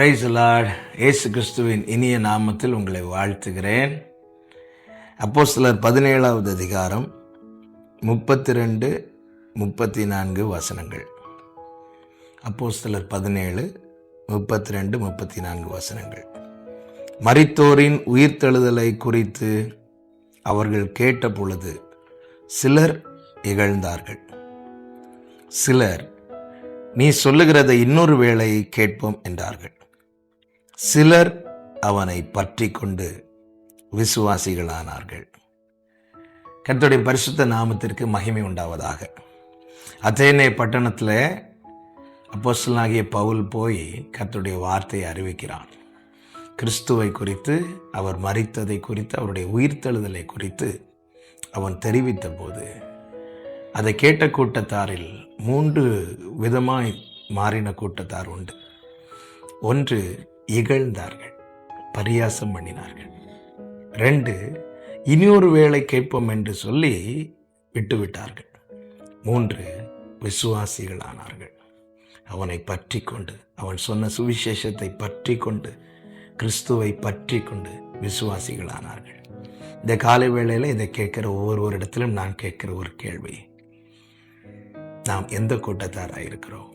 Praise the Lord. இயேசு கிறிஸ்துவின் இனிய நாமத்தில் உங்களை வாழ்த்துகிறேன். அப்போஸ்தலர் 17வது அதிகாரம் 32, 34 வசனங்கள். அப்போஸ்தலர் 17, 32, 34 வசனங்கள். மரித்தோரின் உயிர்த்தெழுதலை குறித்து அவர்கள் கேட்ட பொழுது சிலர் இகழ்ந்தார்கள். சிலர், நீ சொல்லுகிறதை இன்னொரு வேளை கேட்போம் என்றார்கள். சிலர் அவனை பற்றி கொண்டு விசுவாசிகளானார்கள். கர்த்தருடைய பரிசுத்த நாமத்திற்கு மகிமை உண்டாவதாக. அத்தேனே பட்டணத்தில் அப்போஸ்தலனாகிய பவுல் போய் கர்த்தருடைய வார்த்தையை அறிவிக்கிறான். கிறிஸ்துவை குறித்து, அவர் மரித்ததை குறித்து, அவருடைய உயிர்த்தெழுதலை குறித்து அவன் தெரிவித்த போது அதை கேட்ட கூட்டத்தாரில் 3 விதமாய் மாறின கூட்டத்தார் உண்டு. ஒன்று, இகழ்ந்தார்கள், பரியாசம் பண்ணினார்கள். 2, இனியொரு வேளை கேட்போம் என்று சொல்லி விட்டுவிட்டார்கள். 3, விசுவாசிகளானார்கள். அவனை பற்றி கொண்டு, அவன் சொன்ன சுவிசேஷத்தை பற்றி கொண்டு, கிறிஸ்துவை பற்றி கொண்டு விசுவாசிகளானார்கள். இந்த காலை வேளையில் இதை கேட்கிற ஒவ்வொரு இடத்திலும் நான் கேட்கிற ஒரு கேள்வி, நாம் எந்த கூட்டத்தாராக இருக்கிறோம்?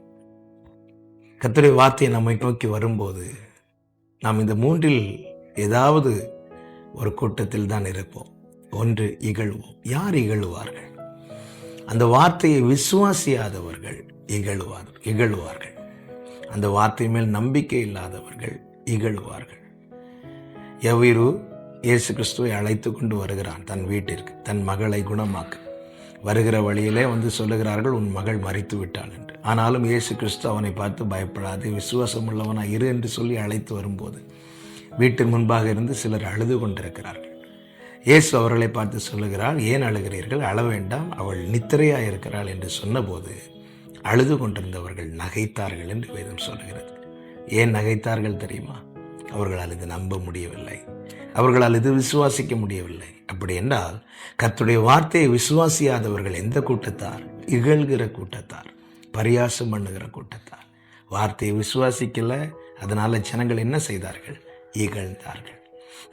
கர்த்தருடைய வார்த்தை நம்மை நோக்கி வரும்போது நாம் இந்த 3இல் ஏதாவது ஒரு கூட்டத்தில் தான் இருப்போம். ஒன்று, இகழ்வோம். யார் இகழுவார்கள்? அந்த வார்த்தையை விசுவாசியாதவர்கள் இகழுவார்கள். அந்த வார்த்தை மேல் நம்பிக்கை இல்லாதவர்கள் இகழுவார்கள். எவ்வீரு இயேசு கிறிஸ்துவை அழைத்து கொண்டு வருகிறான் தன் வீட்டிற்கு, தன் மகளை குணமாக்க. வருகிற வழியிலே வந்து சொல்லுகிறார்கள், உன் மகள் மரித்து விட்டாள் என்று. ஆனாலும் இயேசு கிறிஸ்து அவனை பார்த்து, பயப்படாது, விசுவாசம் உள்ளவனாக இரு என்று சொல்லி அழைத்து வரும்போது வீட்டின் முன்பாக இருந்து சிலர் அழுது கொண்டிருக்கிறார்கள். இயேசு அவர்களை பார்த்து சொல்லுகிறார், ஏன் அழுகிறீர்கள்? அழ வேண்டாம், அவள் நித்திரையாக இருக்கிறாள் என்று சொன்னபோது அழுது கொண்டிருந்தவர்கள் நகைத்தார்கள் என்று வேதம் சொல்லுகிறது. ஏன் நகைத்தார்கள் தெரியுமா? அவர்களால் இது நம்ப முடியவில்லை, அவர்களால் இது விசுவாசிக்க முடியவில்லை. அப்படி என்றால் கர்த்தருடைய வார்த்தையை விசுவாசியாதவர்கள் எந்த கூட்டத்தார்? இகழ்கிற கூட்டத்தார், பரியாசம் பண்ணுகிற கூட்டத்தார். வார்த்தையை விசுவாசிக்கல, அதனால ஜனங்கள் என்ன செய்தார்கள்? இகழ்ந்தார்கள்.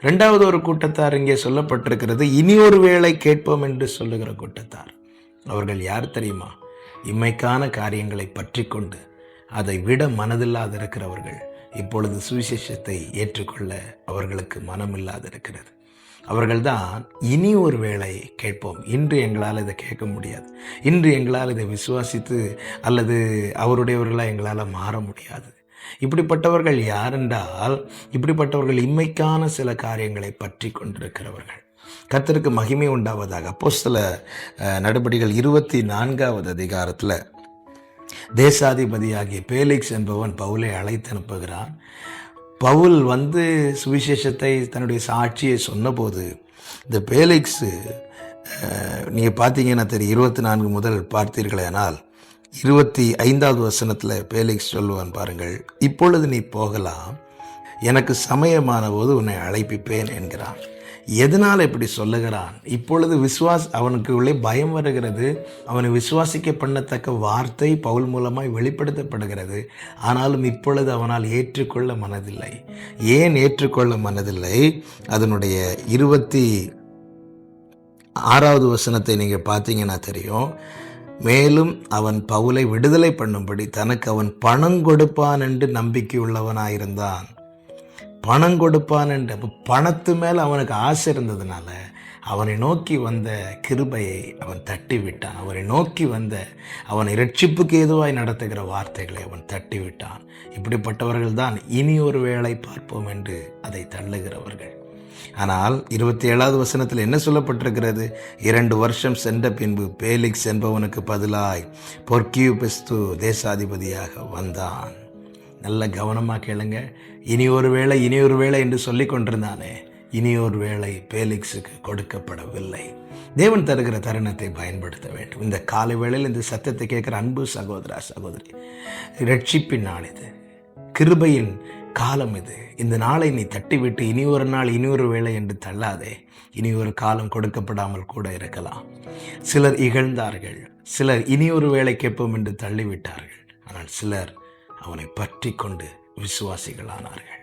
2வது ஒரு கூட்டத்தார் இங்கே சொல்லப்பட்டிருக்கிறது, இனியொரு வேளை கேட்போம் என்று சொல்லுகிற கூட்டத்தார். அவர்கள் யார் தெரியுமா? இம்மைக்கான காரியங்களை பற்றி கொண்டு அதை விட மனதில்லாதிருக்கிறவர்கள். இப்பொழுது சுவிசேஷத்தை ஏற்றுக்கொள்ள அவர்களுக்கு மனமில்லாதிருக்கிறது. அவர்கள்தான் இனி ஒரு வேளை கேட்போம். இன்று எங்களால் இதை கேட்க முடியாது, இன்று எங்களால் இதை விசுவாசித்து அல்லது அவருடையவர்களாக எங்களால் மாற முடியாது. இப்படிப்பட்டவர்கள் யார் என்றால், இப்படிப்பட்டவர்கள் இம்மைக்கான சில காரியங்களை பற்றி கொண்டிருக்கிறவர்கள். கர்த்தருக்கு மகிமை உண்டாவதாக. அப்போஸ்தல நடபடிகள் 24வது அதிகாரத்தில் தேசாதிபதியாகிய பேலிக்ஸ் என்பவன் பவுலை அழைத்து அனுப்புகிறான். பவுல் வந்து சுவிசேஷத்தை, தன்னுடைய சாட்சியை சொன்னபோது இந்த பேலிக்ஸு, நீங்கள் பார்த்தீங்கன்னா தெரியும், 24 முதல் பார்த்தீர்களேனால் 25வது வசனத்தில் பேலிக்ஸ் சொல்லுவான் பாருங்கள், இப்பொழுது நீ போகலாம், எனக்கு சமயமான போது உன்னை அழைப்பிப்பேன் என்கிறான். எதனால் இப்படி சொல்லுகிறான்? இப்பொழுது அவனுக்கு உள்ளே பயம் வருகிறது. அவனை விசுவாசிக்க பண்ணத்தக்க வார்த்தை பவுல் மூலமாய் வெளிப்படுத்தப்படுகிறது. ஆனாலும் இப்பொழுது அவனால் ஏற்றுக்கொள்ள மனதில்லை. ஏன் ஏற்றுக்கொள்ள மனதில்லை? அதனுடைய 26வது வசனத்தை நீங்கள் பார்த்தீங்கன்னா தெரியும். மேலும் அவன் பவுலை விடுதலை பண்ணும்படி தனக்கு அவன் பணம் கொடுப்பான் என்று நம்பிக்கையுள்ளவனாயிருந்தான். பணம் கொடுப்பான் என்று. அப்போ பணத்து மேல் அவனுக்கு ஆசை இருந்ததுனால அவனை நோக்கி வந்த கிருபையை அவன் தட்டி விட்டான். அவனை நோக்கி வந்த, அவனை இரட்சிப்புக்கு ஏதுவாய் நடத்துகிற வார்த்தைகளை அவன் தட்டி விட்டான். இப்படிப்பட்டவர்கள் தான் இனி ஒரு வேளை பார்ப்போம் என்று அதை தள்ளுகிறவர்கள். ஆனால் 27வது வசனத்தில் என்ன சொல்லப்பட்டிருக்கிறது? 2 வருஷம் சென்ற பின்பு பேலிக்ஸ் என்பவனுக்கு பதிலாய் பொர்க்கியு பெஸ்து தேசாதிபதியாக வந்தான். நல்ல கவனமாக கேளுங்க. இனியொரு வேளை என்று சொல்லி கொண்டிருந்தானே, இனியொரு வேளை பேலிக்ஸுக்கு கொடுக்கப்படவில்லை. தேவன் தருகிற தருணத்தை பயன்படுத்த வேண்டும். இந்த காலை வேளையில் இந்த சத்தத்தை கேட்கிற அன்பு சகோதரா, சகோதரி, ரட்சிப்பின் நாள் இது, கிருபையின் காலம் இது. இந்த நாளை நீ தட்டிவிட்டு இனி ஒரு நாள், இனி ஒரு வேளை என்று தள்ளாதே. இனி ஒரு காலம் கொடுக்கப்படாமல் கூட இருக்கலாம். சிலர் இகழ்ந்தார்கள், சிலர் இனி ஒரு வேளை கேட்போம் என்று தள்ளிவிட்டார்கள். ஆனால் சிலர் அவனை பற்றி கொண்டு விசுவாசிகளானார்கள்.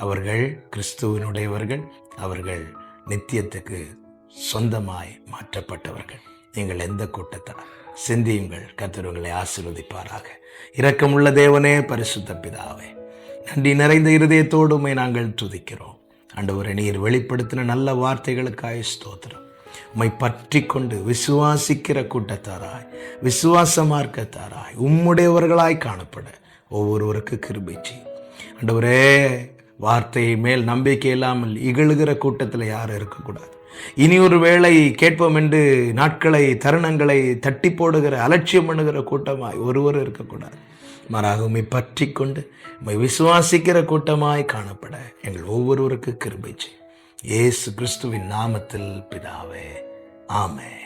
அவர்கள் கிறிஸ்துவனுடையவர்கள். அவர்கள் நித்தியத்துக்கு சொந்தமாய் மாற்றப்பட்டவர்கள். நீங்கள் எந்த கூட்டத்தார்? சிந்தியுங்கள். கர்த்தர் உங்களை ஆசீர்வதிப்பாராக. இரக்கமுள்ள தேவனே, பரிசுத்த பிதாவே, நன்றி நிறைந்த இருதயத்தோடு உம்மை நாங்கள் துதிக்கிறோம். ஆண்டவரே, நீர் வெளிப்படுத்தின நல்ல வார்த்தைகளுக்காய் ஸ்தோத்திரம். உம்மை பற்றி கொண்டு விசுவாசிக்கிற கூட்டத்தாராய், விசுவாச மார்க்கத்தாராய், உம்முடையவர்களாய் காணப்பட ஒவ்வொருவருக்கு கிருபை செய்யும். ஆண்டவரே, வார்த்தை மேல் நம்பிக்கை இல்லாமல் இகழுகிற கூட்டத்தில் யாரும் இருக்கக்கூடாது. இனி ஒரு வேளை கேட்போம் என்று நாட்களை, தருணங்களை தட்டி போடுகிற, அலட்சியம் பண்ணுகிற கூட்டமாய் ஒருவர் இருக்கக்கூடாது. மாறாக உம்மை பற்றி கொண்டு உம்மை விசுவாசிக்கிற கூட்டமாய் காணப்பட எங்கள் ஒவ்வொருவருக்கு கிருபை செய்யும். இயேசு கிறிஸ்துவின் நாமத்தில் பிதாவே, ஆமென்.